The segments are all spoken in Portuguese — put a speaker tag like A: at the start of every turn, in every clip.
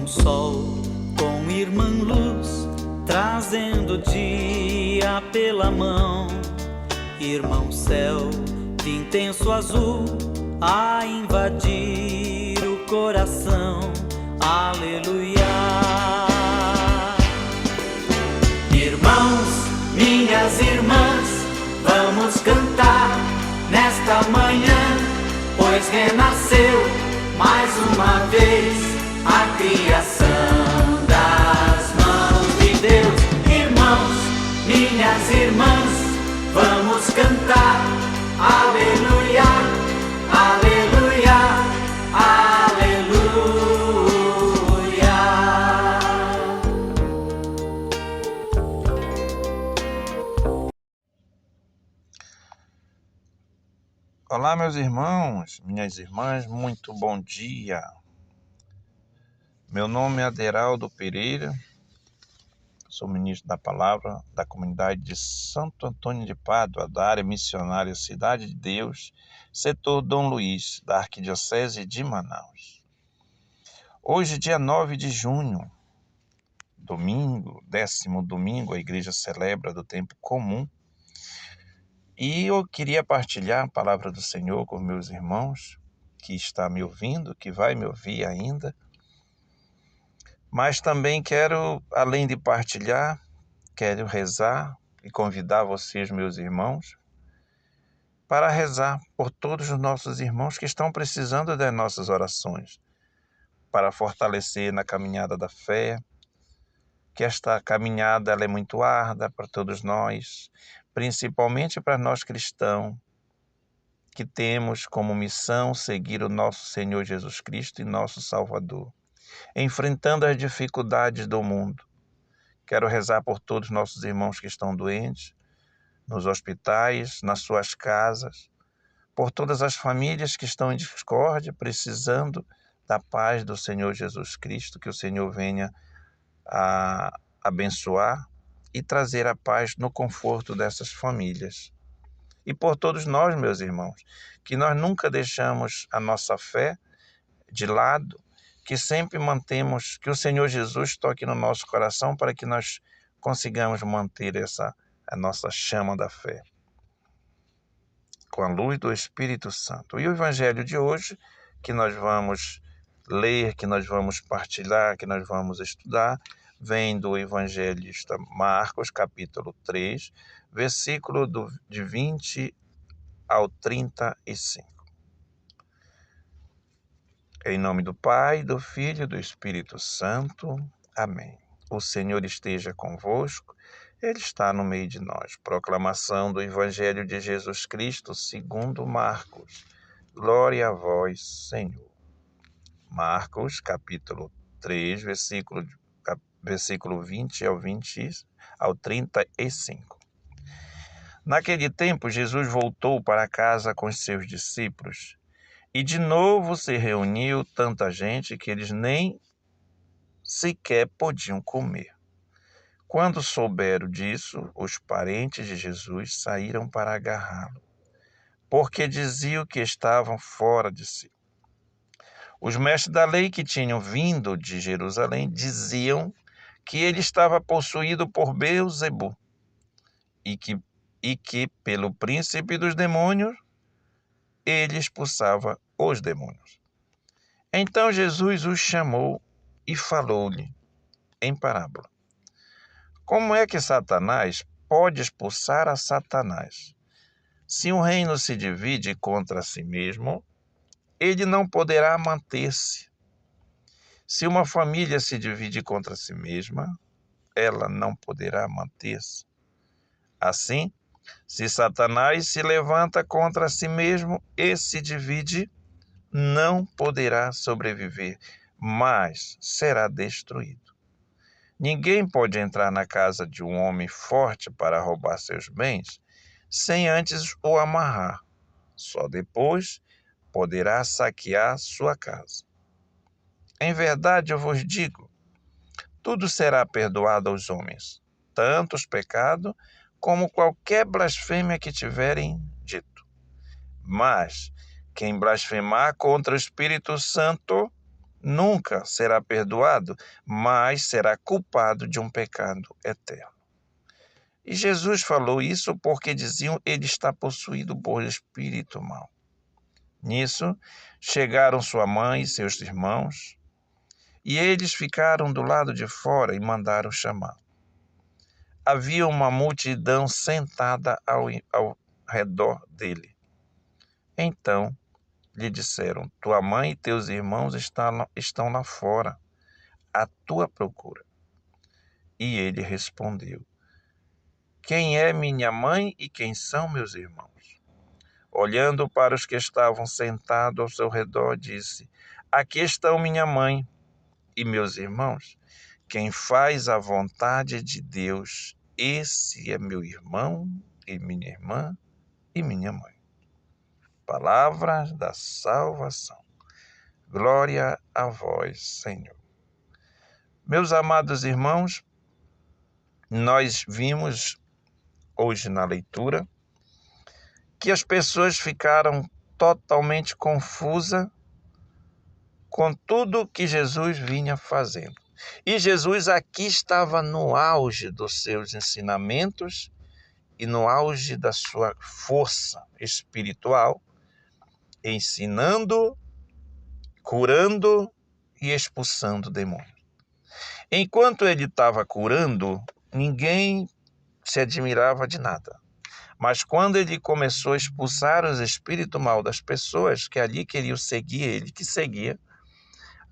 A: Irmão Sol com Irmã Luz, trazendo o dia pela mão. Irmão Céu de intenso azul, a invadir o coração. Aleluia. Irmãos, minhas irmãs, vamos cantar nesta manhã, pois renasceu mais uma vez a criação das mãos de Deus. Irmãos, minhas irmãs, vamos cantar aleluia, aleluia, aleluia.
B: Olá, meus irmãos, minhas irmãs, muito bom dia. Meu nome é Aderaldo Pereira, sou ministro da Palavra da comunidade de Santo Antônio de Pádua, da área missionária Cidade de Deus, setor Dom Luís, da Arquidiocese de Manaus. Hoje, dia 9 de junho, domingo, 10º domingo, a igreja celebra do tempo comum. E eu queria partilhar a palavra do Senhor com meus irmãos, que está me ouvindo, que vai me ouvir ainda. Mas também quero, além de partilhar, quero rezar e convidar vocês, meus irmãos, para rezar por todos os nossos irmãos que estão precisando das nossas orações, para fortalecer na caminhada da fé, que esta caminhada ela é muito árdua para todos nós, principalmente para nós cristãos, que temos como missão seguir o nosso Senhor Jesus Cristo e nosso Salvador, enfrentando as dificuldades do mundo. Quero rezar por todos os nossos irmãos que estão doentes, nos hospitais, nas suas casas, por todas as famílias que estão em discórdia, precisando da paz do Senhor Jesus Cristo, que o Senhor venha a abençoar e trazer a paz no conforto dessas famílias. E por todos nós, meus irmãos, que nós nunca deixamos a nossa fé de lado, que sempre mantemos, que o Senhor Jesus toque no nosso coração para que nós consigamos manter a nossa chama da fé, com a luz do Espírito Santo. E o Evangelho de hoje, que nós vamos ler, que nós vamos partilhar, que nós vamos estudar, vem do evangelista Marcos, capítulo 3, versículo de 20 ao 35. Em nome do Pai, do Filho e do Espírito Santo. Amém. O Senhor esteja convosco, Ele está no meio de nós. Proclamação do Evangelho de Jesus Cristo segundo Marcos. Glória a vós, Senhor. Marcos, capítulo 3, versículo 20 ao 35. Naquele tempo, Jesus voltou para casa com os seus discípulos e de novo se reuniu tanta gente que eles nem sequer podiam comer. Quando souberam disso, os parentes de Jesus saíram para agarrá-lo, porque diziam que estavam fora de si. Os mestres da lei que tinham vindo de Jerusalém diziam que ele estava possuído por Beelzebu e que pelo príncipe dos demônios ele expulsava os demônios. Então Jesus os chamou e falou-lhe em parábola: como é que Satanás pode expulsar a Satanás? Se um reino se divide contra si mesmo, ele não poderá manter-se. Se uma família se divide contra si mesma, ela não poderá manter-se. Assim, se Satanás se levanta contra si mesmo e se divide, não poderá sobreviver, mas será destruído. Ninguém pode entrar na casa de um homem forte para roubar seus bens sem antes o amarrar. Só depois poderá saquear sua casa. Em verdade, eu vos digo, tudo será perdoado aos homens, tanto os pecados como qualquer blasfêmia que tiverem mas quem blasfemar contra o Espírito Santo nunca será perdoado, mas será culpado de um pecado eterno. E Jesus falou isso porque diziam: ele está possuído por espírito mau. Nisso, chegaram sua mãe e seus irmãos, e eles ficaram do lado de fora e mandaram chamar. Havia uma multidão sentada ao redor dele. Então lhe disseram: tua mãe e teus irmãos estão lá fora, à tua procura. E ele respondeu: quem é minha mãe e quem são meus irmãos? Olhando para os que estavam sentados ao seu redor, disse: aqui estão minha mãe e meus irmãos. Quem faz a vontade de Deus, esse é meu irmão e minha irmã e minha mãe. Palavras da salvação. Glória a vós, Senhor. Meus amados irmãos, nós vimos hoje na leitura que as pessoas ficaram totalmente confusas com tudo que Jesus vinha fazendo. E Jesus aqui estava no auge dos seus ensinamentos e no auge da sua força espiritual, ensinando, curando e expulsando demônios. Enquanto ele estava curando, ninguém se admirava de nada. Mas quando ele começou a expulsar os espíritos maus das pessoas que ali queriam seguir ele, que seguia,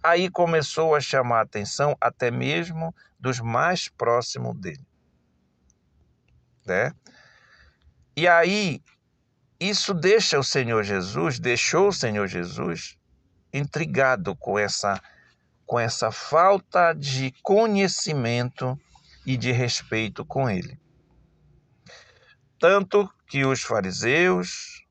B: aí começou a chamar a atenção até mesmo dos mais próximos dele. Né? E aí, isso deixou o Senhor Jesus intrigado com essa falta de conhecimento e de respeito com ele. Tanto que os fariseus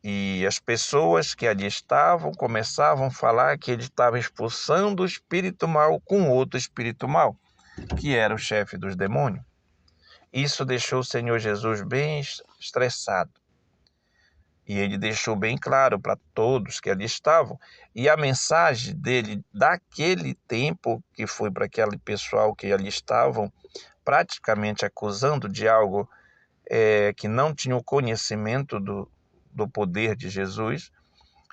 B: e as pessoas que ali estavam começavam a falar que ele estava expulsando o espírito mau com outro espírito mau, que era o chefe dos demônios. Isso deixou o Senhor Jesus bem estressado. E ele deixou bem claro para todos que ali estavam. E a mensagem dele daquele tempo, que foi para aquele pessoal que ali estavam, praticamente acusando de algo que não tinha o conhecimento do poder de Jesus,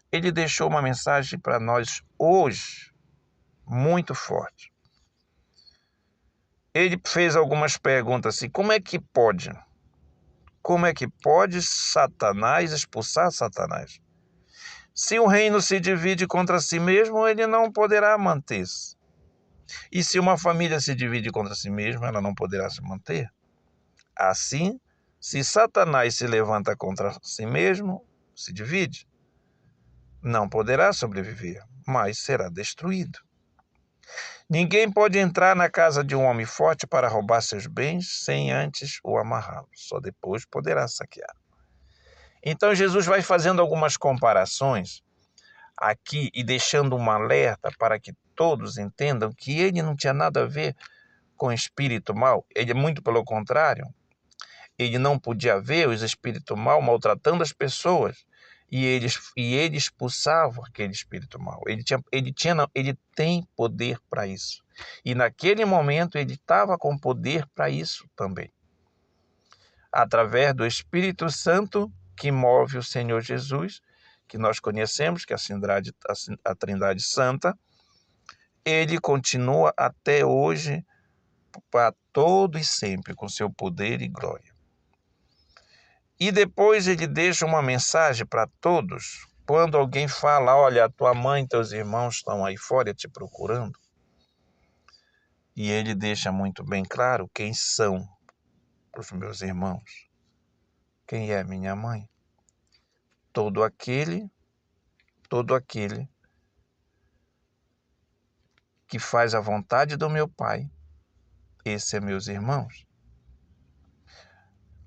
B: ele deixou uma mensagem para nós hoje, muito forte. Ele fez algumas perguntas assim: como é que pode? Como é que pode Satanás expulsar Satanás? Se um reino se divide contra si mesmo, ele não poderá manter-se. E se uma família se divide contra si mesma, ela não poderá se manter. Assim, se Satanás se levanta contra si mesmo, se divide, não poderá sobreviver, mas será destruído. Ninguém pode entrar na casa de um homem forte para roubar seus bens sem antes o amarrá-lo. Só depois poderá saquear. Então Jesus vai fazendo algumas comparações aqui e deixando um alerta para que todos entendam que ele não tinha nada a ver com espírito mau. Ele, muito pelo contrário, ele não podia ver os espíritos maus maltratando as pessoas. E ele expulsava aquele espírito mau. Ele tem poder para isso. E naquele momento ele estava com poder para isso também. Através do Espírito Santo que move o Senhor Jesus, que nós conhecemos, que é a Trindade Santa, ele continua até hoje para todo e sempre com seu poder e glória. E depois ele deixa uma mensagem para todos. Quando alguém fala: olha, tua mãe e teus irmãos estão aí fora te procurando. E ele deixa muito bem claro quem são os meus irmãos. Quem é minha mãe? Todo aquele que faz a vontade do meu Pai, esse é meus irmãos.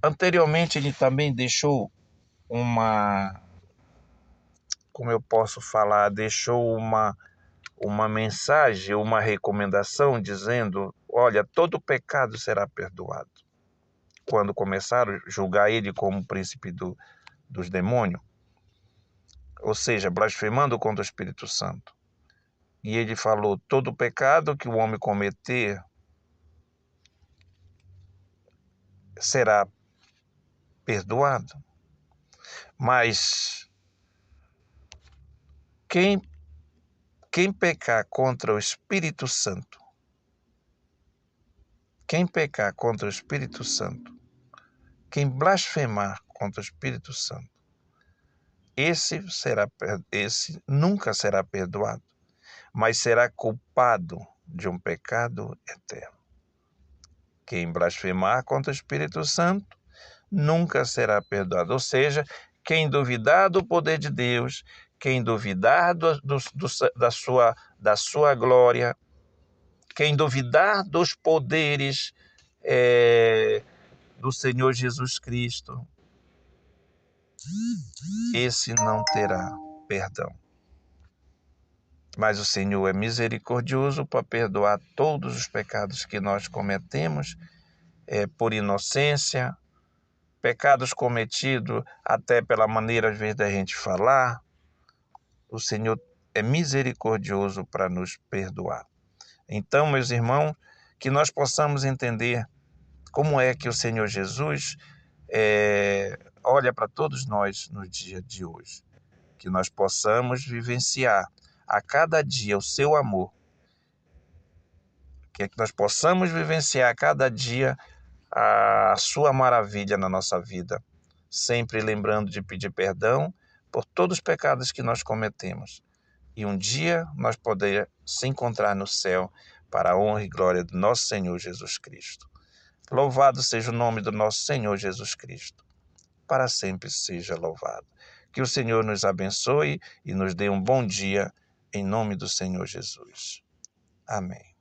B: Anteriormente ele também deixou deixou uma mensagem, uma recomendação dizendo: olha, todo pecado será perdoado. Quando começaram a julgar ele como príncipe dos demônios, ou seja, blasfemando contra o Espírito Santo. E ele falou: todo pecado que o homem cometer será perdoado. Mas quem pecar contra o Espírito Santo, quem pecar contra o Espírito Santo, quem blasfemar contra o Espírito Santo, esse nunca será perdoado, mas será culpado de um pecado eterno. Quem blasfemar contra o Espírito Santo nunca será perdoado. Ou seja, quem duvidar do poder de Deus, quem duvidar da sua glória, quem duvidar dos poderes do Senhor Jesus Cristo, esse não terá perdão. Mas o Senhor é misericordioso para perdoar todos os pecados que nós cometemos por inocência, pecados cometidos até pela maneira, às vezes, da gente falar. O Senhor é misericordioso para nos perdoar. Então, meus irmãos, que nós possamos entender como é que o Senhor Jesus olha para todos nós no dia de hoje. Que nós possamos vivenciar a cada dia o seu amor. Que nós possamos vivenciar a cada dia a sua maravilha na nossa vida. Sempre lembrando de pedir perdão por todos os pecados que nós cometemos. E um dia nós poder se encontrar no céu para a honra e glória do nosso Senhor Jesus Cristo. Louvado seja o nome do nosso Senhor Jesus Cristo. Para sempre seja louvado. Que o Senhor nos abençoe e nos dê um bom dia, em nome do Senhor Jesus. Amém.